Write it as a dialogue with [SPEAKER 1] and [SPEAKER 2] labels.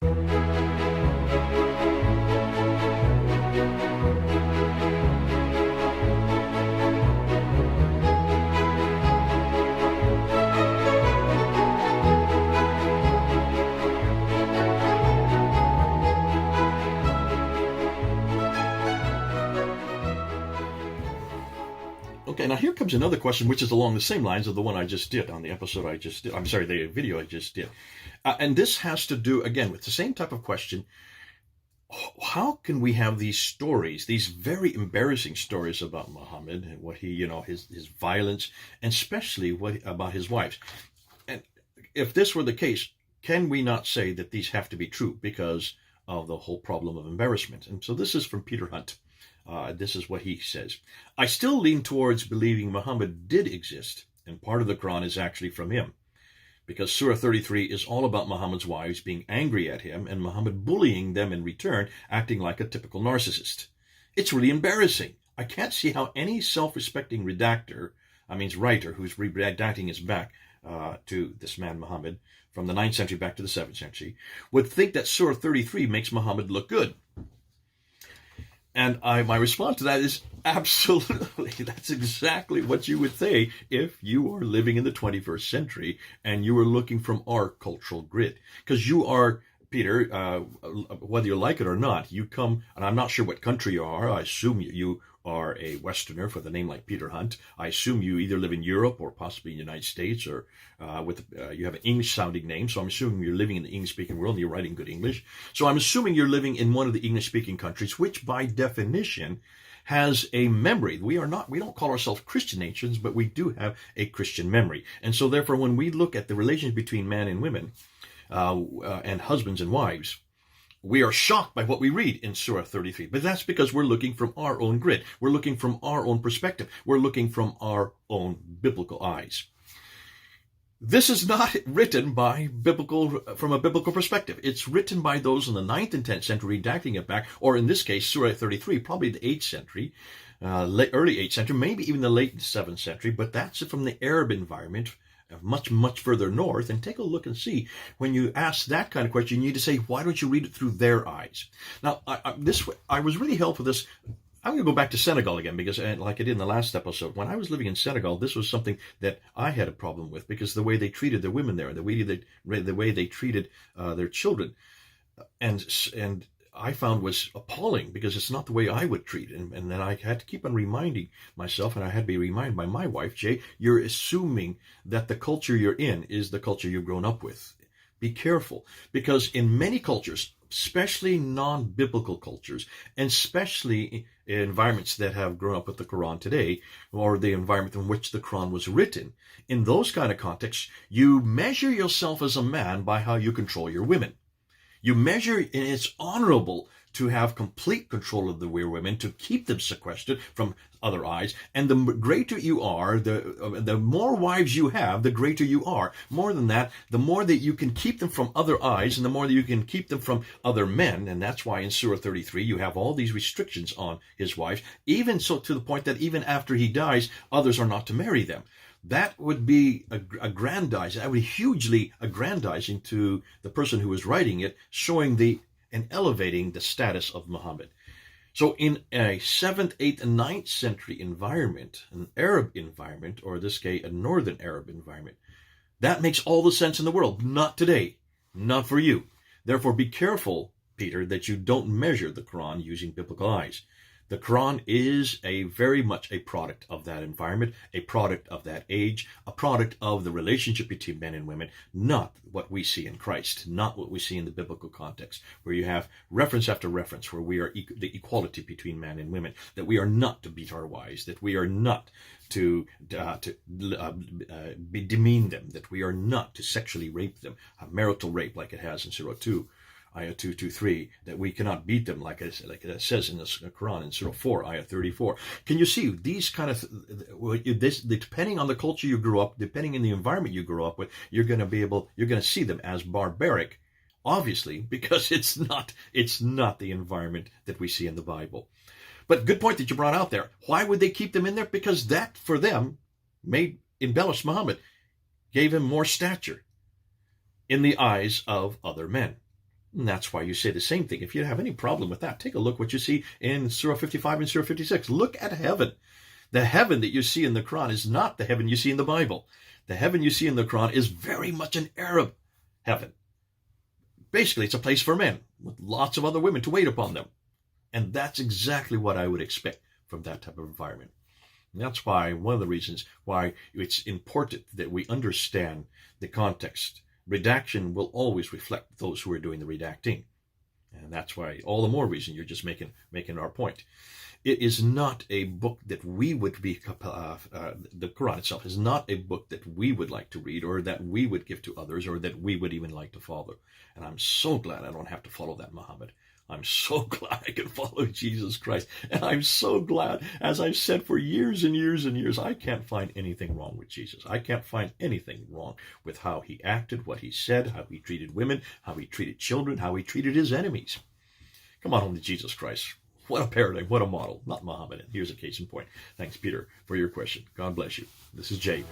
[SPEAKER 1] Okay, now here comes another question, which is along the same lines of the one I just did on the episode I just did. I'm sorry, the video I just did. And this has to do, again, with the same type of question. How can we have these stories, these very embarrassing stories about Muhammad and what he, his violence, and especially about his wives? And if this were the case, can we not say that these have to be true because of the whole problem of embarrassment? And so this is from Peter Hunt. This is what he says. I still lean towards believing Muhammad did exist, and part of the Quran is actually from him, because Surah 33 is all about Muhammad's wives being angry at him and Muhammad bullying them in return, acting like a typical narcissist. It's really embarrassing. I can't see how any self-respecting writer who's redacting his back to this man Muhammad from the 9th century back to the 7th century, would think that Surah 33 makes Muhammad look good. And my response to that is absolutely. That's exactly what you would say if you are living in the 21st century and you were looking from our cultural grid. Because you are, Peter, whether you like it or not, you come, and I'm not sure what country you are. I assume you are a Westerner with a name like Peter Hunt. I assume you either live in Europe or possibly in the United States, or you have an English-sounding name. So I'm assuming you're living in the English-speaking world and you're writing good English. So I'm assuming you're living in one of the English-speaking countries, which by definition has a memory. We don't call ourselves Christian nations, but we do have a Christian memory. And so therefore, when we look at the relations between man and women, and husbands and wives, we are shocked by what we read in Surah 33. But that's because we're looking from our own grid. We're looking from our own perspective. We're looking from our own biblical eyes. This is not written from a biblical perspective. It's written by those in the 9th and 10th century redacting it back, or in this case, Surah 33, probably the 8th century, early 8th century, maybe even the late 7th century, but that's from the Arab environment, much, much further north. And take a look and see, when you ask that kind of question, you need to say, why don't you read it through their eyes? Now, I was really helpful with this. I'm going to go back to Senegal again, because like I did in the last episode, when I was living in Senegal, this was something that I had a problem with, because the way they treated their women there, the way they treated their children, and I found was appalling, because it's not the way I would treat. And then I had to keep on reminding myself, and I had to be reminded by my wife, Jay, you're assuming that the culture you're in is the culture you've grown up with. Be careful, because in many cultures, especially non-biblical cultures, and especially in environments that have grown up with the Quran today, or the environment in which the Quran was written, in those kind of contexts, you measure yourself as a man by how you control your women. You measure, and it's honorable to have complete control of the women, to keep them sequestered from other eyes. And the greater you are, the more wives you have, the greater you are. More than that, the more that you can keep them from other eyes, and the more that you can keep them from other men. And that's why in Surah 33, you have all these restrictions on his wives, even so to the point that even after he dies, others are not to marry them. That would be aggrandizing. That would be hugely aggrandizing to the person who was writing it, showing and elevating the status of Muhammad. So in a 7th, 8th, and 9th century environment, an Arab environment, or in this case, a Northern Arab environment, that makes all the sense in the world. Not today. Not for you. Therefore, be careful, Peter, that you don't measure the Quran using biblical eyes. The Quran is very much a product of that environment, a product of that age, a product of the relationship between men and women, not what we see in Christ, not what we see in the biblical context, where you have reference after reference, where we are the equality between men and women, that we are not to beat our wives, that we are not to demean them, that we are not to sexually rape them, marital rape like it has in Surah 2. Ayah 223, that we cannot beat them like it says in the Quran in Surah 4, Ayah 34. Can you see these kind of, depending on the culture you grew up, depending on the environment you grew up with, you're going to see them as barbaric, obviously, because it's not the environment that we see in the Bible. But good point that you brought out there. Why would they keep them in there? Because that, for them, embellished Muhammad, gave him more stature in the eyes of other men. And that's why you say the same thing. If you have any problem with that, take a look what you see in Surah 55 and Surah 56. Look at heaven. The heaven that you see in the Quran is not the heaven you see in the Bible. The heaven you see in the Quran is very much an Arab heaven. Basically, it's a place for men with lots of other women to wait upon them. And that's exactly what I would expect from that type of environment. And that's why, one of the reasons why it's important that we understand the context. Redaction will always reflect those who are doing the redacting. And that's why, all the more reason you're just making our point. It is not a book that we would be, the Quran itself is not a book that we would like to read or that we would give to others or that we would even like to follow. And I'm so glad I don't have to follow that Muhammad. I'm so glad I can follow Jesus Christ. And I'm so glad, as I've said for years and years and years, I can't find anything wrong with Jesus. I can't find anything wrong with how he acted, what he said, how he treated women, how he treated children, how he treated his enemies. Come on home to Jesus Christ. What a paradigm, what a model, not Muhammad. Here's a case in point. Thanks, Peter, for your question. God bless you. This is Jay.